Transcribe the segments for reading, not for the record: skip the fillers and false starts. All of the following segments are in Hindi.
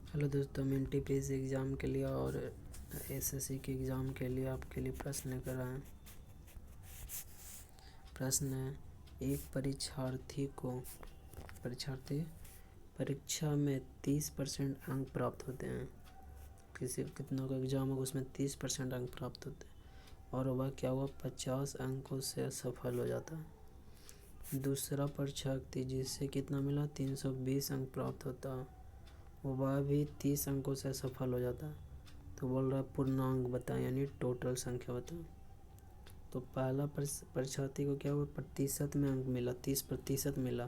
हेलो दोस्तों, मैं NTPC एग्ज़ाम के लिए और SSC के एग्ज़ाम के लिए आपके लिए प्रश्न लेकर आए। प्रश्न है, एक परीक्षार्थी परीक्षा में 30% अंक प्राप्त होते हैं। कितनों का एग्ज़ाम होगा उसमें 30% अंक प्राप्त होते हैं और वह क्या हुआ 50 अंकों से असफल हो जाता है। दूसरा परीक्षार्थी जिसे कितना मिला 320 अंक प्राप्त होता है, वह भी 30 अंकों से सफल हो जाता है। तो बोल रहा है पूर्णांक बताएं, यानी टोटल संख्या बताएं। तो पहला परीक्षार्थी को क्या हुआ प्रतिशत में अंक मिला, 30% मिला,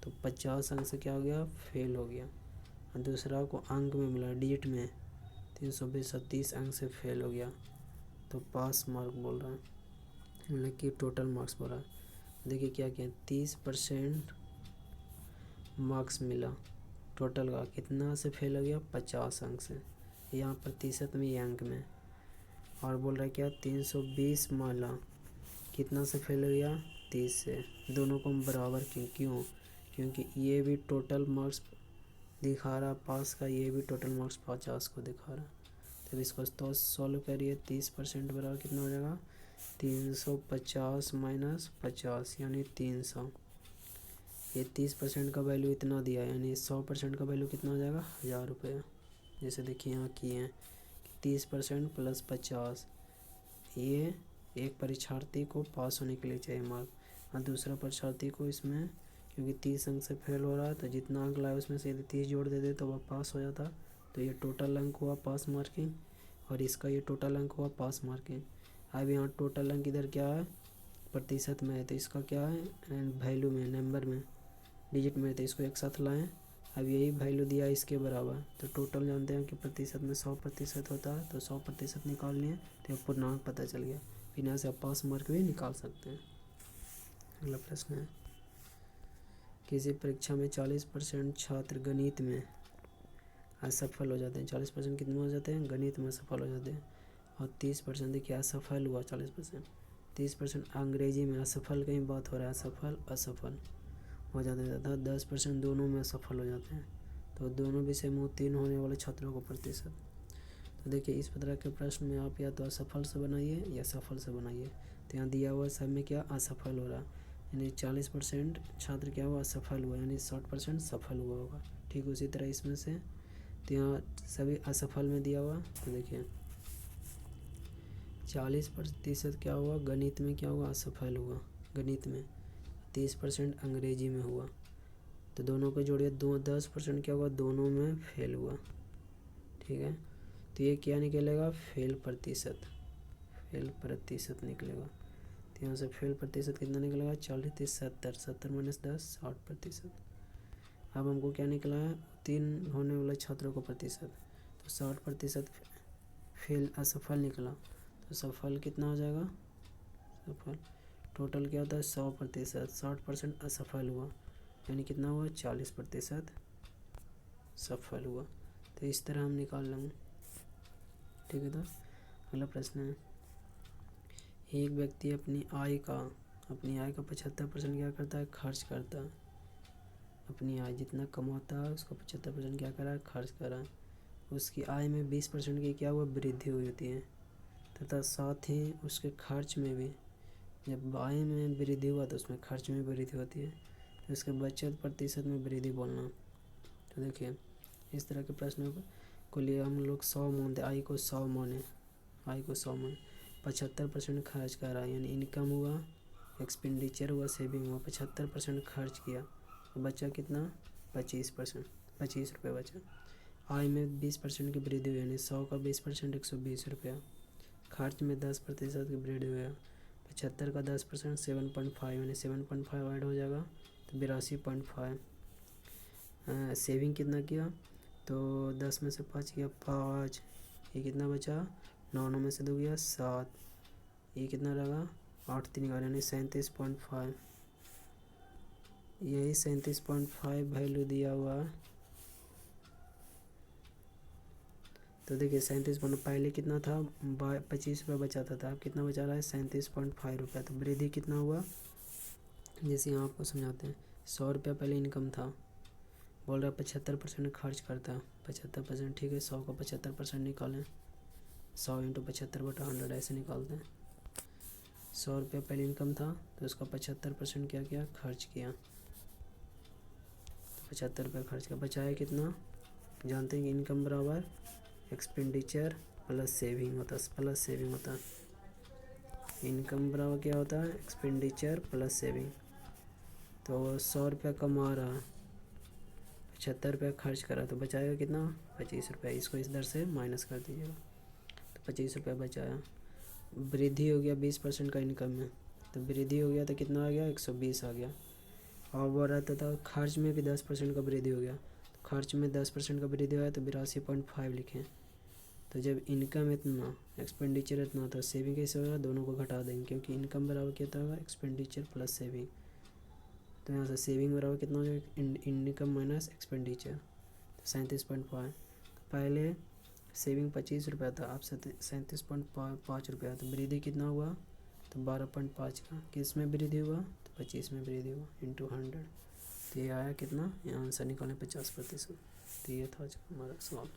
तो 50 अंक से क्या हो गया फेल हो गया। और दूसरा को अंक में मिला, डिजिट में 320 30 अंक से फेल हो गया, तो पास मार्क बोल रहा है, मतलब कि टोटल मार्क्स बोल रहा है। देखिए क्या किया, 30% मार्क्स मिला टोटल का, कितना से फेल हो गया 50 अंक से, यहाँ प्रतिशत में ये अंक में। और बोल रहा है क्या 320 माला कितना से फेल हो गया 30 से। दोनों को हम बराबर क्यों, क्योंकि ये भी टोटल मार्क्स दिखा रहा पास का, ये भी टोटल मार्क्स 50 को दिखा रहा। तब इसको तो सॉल्व करिए, 30% बराबर कितना हो जाएगा 350 माइनस 50 यानी 300। ये 30% का वैल्यू इतना दिया, यानी 100% का वैल्यू कितना हो जाएगा 1000 रुपये। जैसे देखिए यहाँ किए हैं 30% प्लस 50, ये एक परीक्षार्थी को पास होने के लिए चाहिए मार्क। और दूसरा परीक्षार्थी को इसमें क्योंकि 30 अंक से फेल हो रहा है, तो जितना अंक लाए उसमें से यदि 30 जोड़ दे तो वह पास हो जाता। तो ये टोटल अंक हुआ पास मार्किंग, और इसका ये टोटल अंक हुआ पास मार्किंग। अब यहाँ टोटल अंक इधर क्या है प्रतिशत में है, तो इसका क्या है वैल्यू में, नंबर में, डिजिट में, तो इसको एक साथ लाएं। अब यही वैल्यू दिया इसके बराबर, तो टोटल जानते हैं कि प्रतिशत में 100% होता है, तो 100% निकाल लिए तो पूर्णांक पता चल गया। फिर यहाँ से आप पास मार्क भी निकाल सकते हैं। अगला प्रश्न है, किसी परीक्षा में 40% छात्र गणित में असफल हो जाते हैं। 40% कितने हो जाते हैं गणित में असफल हो जाते हैं, और 30% देखिए असफल हुआ 40%। 30% अंग्रेजी में असफल की बात हो रहा है, असफल हो जाते हैं तथा 10% दोनों में असफल हो जाते हैं। तो दोनों विषय में उत्तीर्ण होने वाले छात्रों को प्रतिशत। तो देखिए इस तरह के प्रश्न में आप या तो असफल से बनाइए या सफल से बनाइए। तो यहाँ दिया हुआ सब में क्या असफल हो रहा है, यानी 40% छात्र क्या हुआ असफल हुआ, यानी 60% सफल हुआ होगा। ठीक उसी तरह इसमें से तो यहाँ सभी असफल में दिया हुआ, तो देखिए 40% क्या हुआ गणित में, क्या हुआ असफल हुआ गणित में, 30% अंग्रेजी में हुआ। तो दोनों को जोड़िए, 10% क्या हुआ दोनों में फेल हुआ। ठीक है, तो ये क्या निकलेगा फेल प्रतिशत निकलेगा। तो यहाँ से फेल प्रतिशत कितना निकलेगा 40 30 70 माइनस 10 60%। अब हमको क्या निकला है उत्तीर्ण होने वाले छात्रों को प्रतिशत, तो 60% फेल असफल निकला, तो सफल कितना हो जाएगा सफल। टोटल क्या होता है 100%, 60% असफल हुआ, यानी कितना हुआ 40% सफल हुआ। तो इस तरह हम निकाल लेंगे। ठीक है, तो अगला प्रश्न है, एक व्यक्ति अपनी आय का 75% क्या करता है खर्च करता है। अपनी आय जितना कमाता है उसका 75% क्या करा है खर्च करा है। उसकी आय में 20% की क्या हुआ वृद्धि हुई होती है, तथा साथ ही उसके खर्च में भी, जब आय में वृद्धि हुआ तो उसमें खर्च में वृद्धि होती है, तो उसके बचत प्रतिशत में वृद्धि बोलना। तो देखिए इस तरह के प्रश्नों को लिए हम लोग 100 मानते, आय को 100 माने, 75% खर्च कर रहा है, यानी इनकम हुआ, एक्सपेंडिचर हुआ, सेविंग हुआ, 75% खर्च किया, तो बचा कितना 25%, 25 रुपये बचा। आय में 20% की वृद्धि हुई, यानी 100 का 20% 120 रुपया। खर्च में 10% की वृद्धि हुआ, 75 का 10% 7.5, यानी 7.5 ऐड हो जाएगा तो 82.5। सेविंग कितना किया, तो 10 में से 5 किया 5, ये कितना बचा 9 में से 2 गया 7, ये कितना लगा 8 3 11, यानी 37.5। यही 37.5 वैल्यू दिया हुआ है। तो देखिए 37 पहले कितना था 25 रुपये बचाता था, अब कितना बचा रहा है 37.5 रुपये। तो वृद्धि कितना हुआ, जैसे यहाँ आपको समझाते हैं 100 रुपया पहले इनकम था, बोल रहा है 75% खर्च करता है। 75% ठीक है, 100 का 75% निकालें। 100 इंटू 75/100 ऐसे निकालते हैं। 100 रुपये पहले इनकम था तो उसका 75% क्या किया, खर्च किया। 75 रुपये खर्च किया, बचाया कितना, जानते हैं कि इनकम बराबर एक्सपेंडिचर प्लस सेविंग होता है। प्लस सेविंग होता है, इनकम बराबर क्या होता है, एक्सपेंडिचर प्लस सेविंग। तो 100 रुपये कमा रहा है, 75 रुपये खर्च करा, तो बचाएगा कितना, 25 रुपये। इसको इस दर से माइनस कर दीजिएगा तो 25 रुपये बचाया। वृद्धि हो गया 20% का इनकम में, तो वृद्धि हो गया तो कितना आ गया, 120 आ गया। और वो रहता था खर्च में भी 10% का वृद्धि हो गया, तो खर्च में 10% का वृद्धि हुआ तो 82.5 लिखें। तो जब इनकम इतना, एक्सपेंडिचर इतना, तो सेविंग कैसे होगा, दोनों को घटा देंगे क्योंकि इनकम बराबर क्या होगा, एक्सपेंडिचर प्लस सेविंग। तो यहाँ से सेविंग बराबर कितना हो जाएगा, इनकम माइनस एक्सपेंडिचर, तो 37.5। पहले सेविंग 25 रुपया था, अब 37.5 रुपया, तो वृद्धि कितना हुआ, तो 12.5 का। किस में वृद्धि हुआ, तो 25 में वृद्धि हुआ इंटू 100। तो ये आया कितना, यहाँ आंसर निकालें 50%। तो ये था आज का हमारा सवाल।